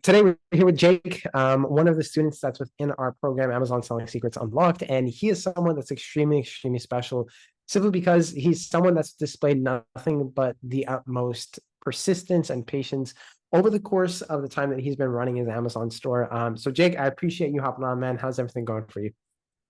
Today we're here with Jake, one of the students that's within our program, Amazon Selling Secrets Unlocked, and he is someone that's extremely special, simply because he's someone that's displayed nothing but the utmost persistence and patience over the course of the time that he's been running his Amazon store. So Jake, I appreciate you hopping on, man. How's everything going for you?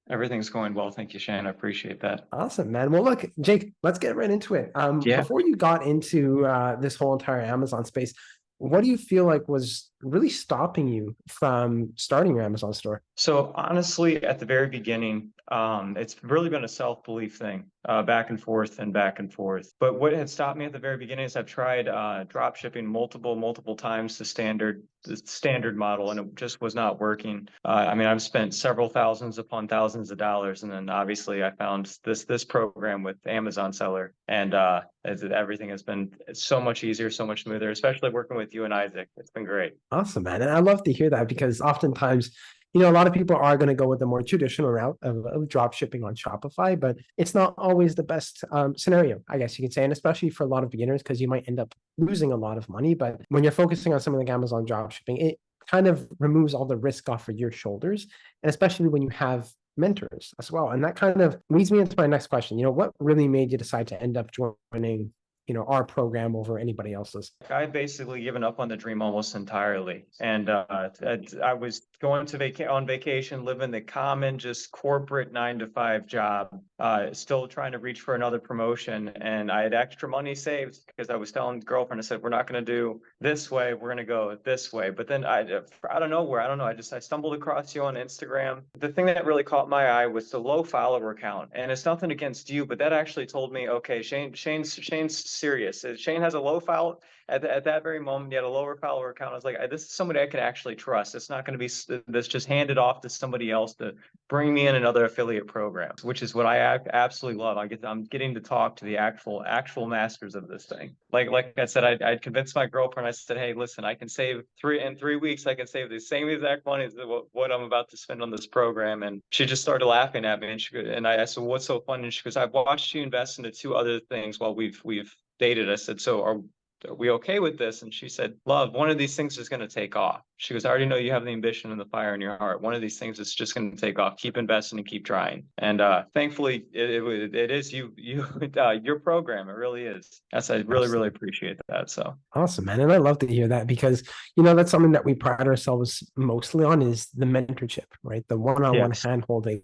Everything's going well. Thank you, Shane. I appreciate that. Awesome, man. Well, look, Jake, let's get right into it. Yeah. Before you got into this whole entire Amazon space, what do you feel like was really stopping you from starting your Amazon store? So honestly, at the very beginning, it's really been a self-belief thing, back and forth and back and forth. But what had stopped me at the very beginning is I've tried drop shipping multiple times the standard model, and it just was not working. I mean, I've spent several thousands upon thousands of dollars, and then obviously I found this program with Amazon Seller, and everything has been so much easier, so much smoother, especially working with you and Isaac. It's been great. Awesome, man. And I love to hear that because oftentimes, a lot of people are going to go with the more traditional route of drop shipping on Shopify, but it's not always the best scenario, I guess you could say. And especially for a lot of beginners, because you might end up losing a lot of money. But when you're focusing on something like Amazon drop shipping, it kind of removes all the risk off of your shoulders. And especially when you have mentors as well. And that kind of leads me into my next question. What really made you decide to end up joining our program over anybody else's? I basically given up on the dream almost entirely, and I was going to on vacation, living the common, just corporate 9 to 5 job. Still trying to reach for another promotion, and I had extra money saved because I was telling the girlfriend, I said, "We're not going to do this way. We're going to go this way." But then out of nowhere, I don't know. I stumbled across you on Instagram. The thing that really caught my eye was the low follower count, and it's nothing against you, but that actually told me, okay, Shane's serious. Shane has a low follow at that very moment. He had a lower follower count. I was like, this is somebody I can actually trust. It's not going to be this just handed off to somebody else to bring me in another affiliate program, which is what I absolutely love. I'm getting to talk to the actual masters of this thing. Like I said, I convinced my girlfriend. I said, hey, listen, I can save 3 weeks. I can save the same exact money as what I'm about to spend on this program. And she just started laughing at me, and I said, what's so funny? And she goes, I've watched you invest into two other things while we've dated. I said, so are we okay with this? And she said, love, one of these things is going to take off. She goes, I already know you have the ambition and the fire in your heart. One of these things is just going to take off. Keep investing and keep trying. And thankfully, it is your program. It really is. That's I really Absolutely. appreciate that. So Awesome, man. And I love to hear that because, that's something that we pride ourselves mostly on is the mentorship, right? The one-on-one yes, hand holding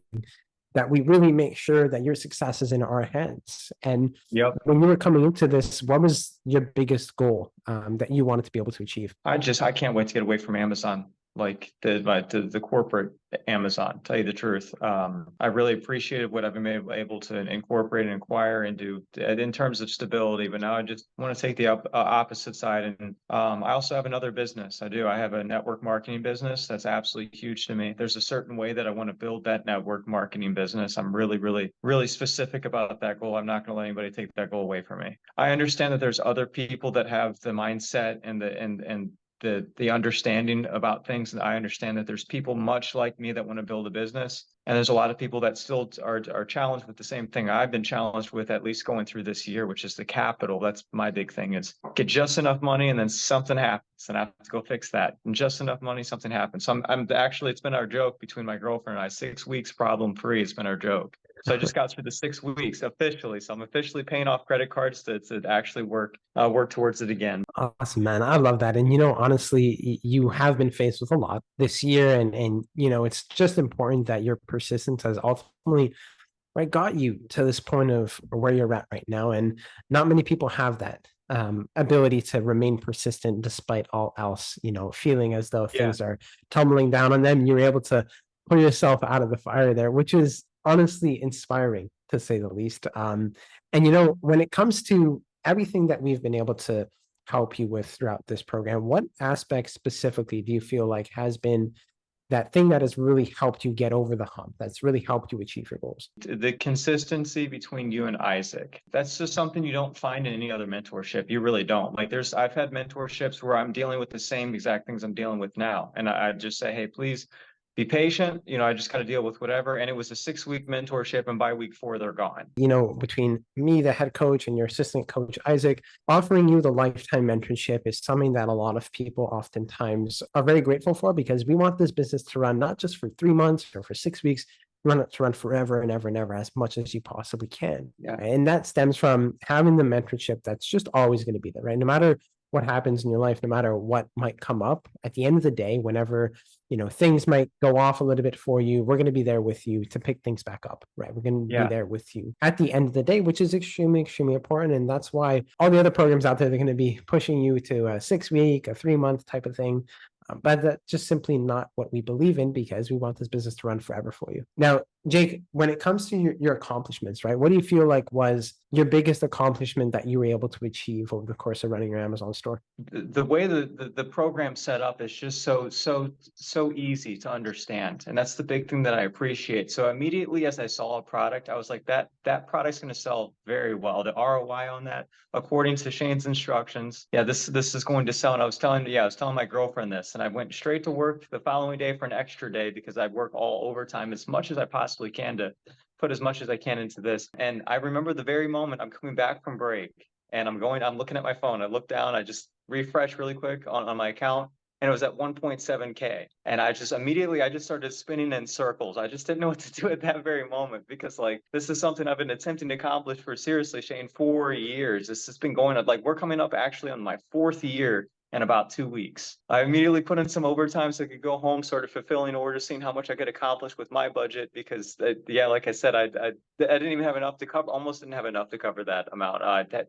that we really make sure that your success is in our hands. And yep. when you were coming into this, what was your biggest goal that you wanted to be able to achieve? I can't wait to get away from Amazon, like the corporate Amazon. Tell you the truth, I really appreciated what I've been able to incorporate and acquire and do in terms of stability. But now I just want to take the opposite side, and I also have another business. I do. I have a network marketing business that's absolutely huge to me. There's a certain way that I want to build that network marketing business. I'm really specific about that goal. I'm not going to let anybody take that goal away from me. I understand that there's other people that have the mindset and the understanding about things. And I understand that there's people much like me that want to build a business. And there's a lot of people that still are challenged with the same thing I've been challenged with, at least going through this year, which is the capital. That's my big thing, is get just enough money and then something happens and I have to go fix that. And just enough money, something happens. So I'm actually, it's been our joke between my girlfriend and I, 6 weeks problem free has been our joke. So I just got through the 6 weeks officially. So I'm officially paying off credit cards to actually work towards it again. Awesome, man. I love that. And honestly, you have been faced with a lot this year, and it's just important that your persistence has ultimately right got you to this point of where you're at right now. And not many people have that ability to remain persistent despite all else, feeling as though Yeah. things are tumbling down on them. You're able to pull yourself out of the fire there, which is honestly inspiring to say the least. And when it comes to everything that we've been able to help you with throughout this program, what aspect specifically do you feel like has been that thing that has really helped you get over the hump, that's really helped you achieve your goals? The consistency between you and Isaac. That's just something you don't find in any other mentorship. You really don't. Like I've had mentorships where I'm dealing with the same exact things I'm dealing with now. And I just say, hey, please be patient. I just got to deal with whatever. And it was a 6-week mentorship, and by week 4, they're gone. Between me, the head coach, and your assistant coach, Isaac, offering you the lifetime mentorship is something that a lot of people oftentimes are very grateful for, because we want this business to run not just for 3 months or for 6 weeks. We want it to run forever and ever and ever, as much as you possibly can. Yeah. And that stems from having the mentorship that's just always going to be there, right? No matter what happens in your life, no matter what might come up, at the end of the day, whenever things might go off a little bit for you, we're going to be there with you to pick things back up, right? We're going to be there with you at the end of the day, which is extremely, extremely important. And that's why all the other programs out there, they're going to be pushing you to a 6-week, a 3-month type of thing. But that's just simply not what we believe in, because we want this business to run forever for you. Now, Jake, when it comes to your accomplishments, right? What do you feel like was your biggest accomplishment that you were able to achieve over the course of running your Amazon store? The way the program set up is just so easy to understand. And that's the big thing that I appreciate. So immediately as I saw a product, I was like, that product's going to sell very well. The ROI on that, according to Shane's instructions, this is going to sell. And I was telling my girlfriend this, and I went straight to work the following day for an extra day, because I work all overtime as much as I possibly can to put as much as I can into this. And I remember the very moment I'm coming back from break, and I'm looking at my phone. I look down, I just refresh really quick on my account, and it was at 1.7K. And I just started spinning in circles. I just didn't know what to do at that very moment, because this is something I've been attempting to accomplish for, seriously, Shane, 4 years. This has been going on, we're coming up actually on my 4th year in about 2 weeks. I immediately put in some overtime so I could go home, sort of fulfilling orders, seeing how much I could accomplish with my budget, because like I said, I didn't even have enough to cover, almost didn't have enough to cover that amount. I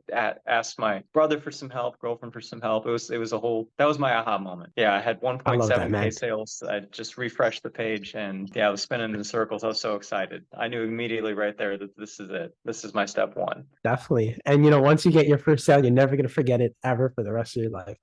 asked my brother for some help, girlfriend for some help. That was my aha moment. I had 1.7K sales. I just refreshed the page, and I was spinning in circles. I was so excited. I knew immediately right there that this is it. This is my step one. Definitely. And once you get your first sale, you're never going to forget it ever for the rest of your life.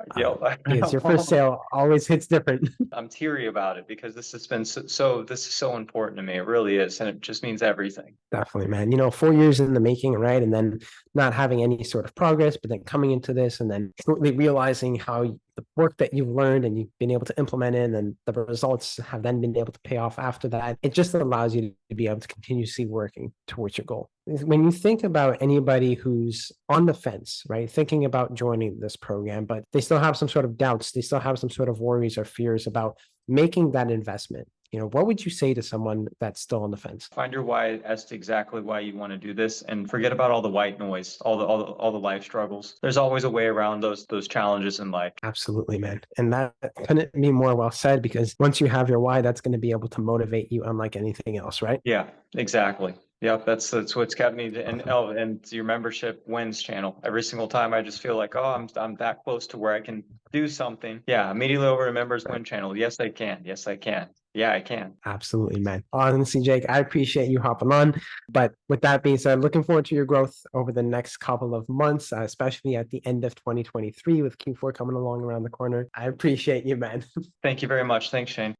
Because your first sale always hits different. I'm teary about it, because this has been this is so important to me. It really is. And it just means everything. Definitely, man. 4 years in the making, right? And then not having any sort of progress, but then coming into this and then shortly realizing how the work that you've learned and you've been able to implement it, and the results have then been able to pay off after that. It just allows you to be able to continuously working towards your goal. When you think about anybody who's on the fence, right, thinking about joining this program, but they still have some sort of doubts, they still have some sort of worries or fears about making that investment, what would you say to someone that's still on the fence? Find your why as to exactly why you want to do this, and forget about all the white noise, all the life struggles. There's always a way around those challenges in life. Absolutely, man. And that couldn't be more well said, because once you have your why, that's going to be able to motivate you unlike anything else, right? Yeah, exactly. Yep, that's what's kept me and your membership wins channel. Every single time I just feel like, I'm that close to where I can do something. Yeah, immediately over to members win channel. Yes, I can. Yes, I can. Yeah, I can. Absolutely, man. Honestly, Jake, I appreciate you hopping on. But with that being said, looking forward to your growth over the next couple of months, especially at the end of 2023 with Q4 coming along around the corner. I appreciate you, man. Thank you very much. Thanks, Shane.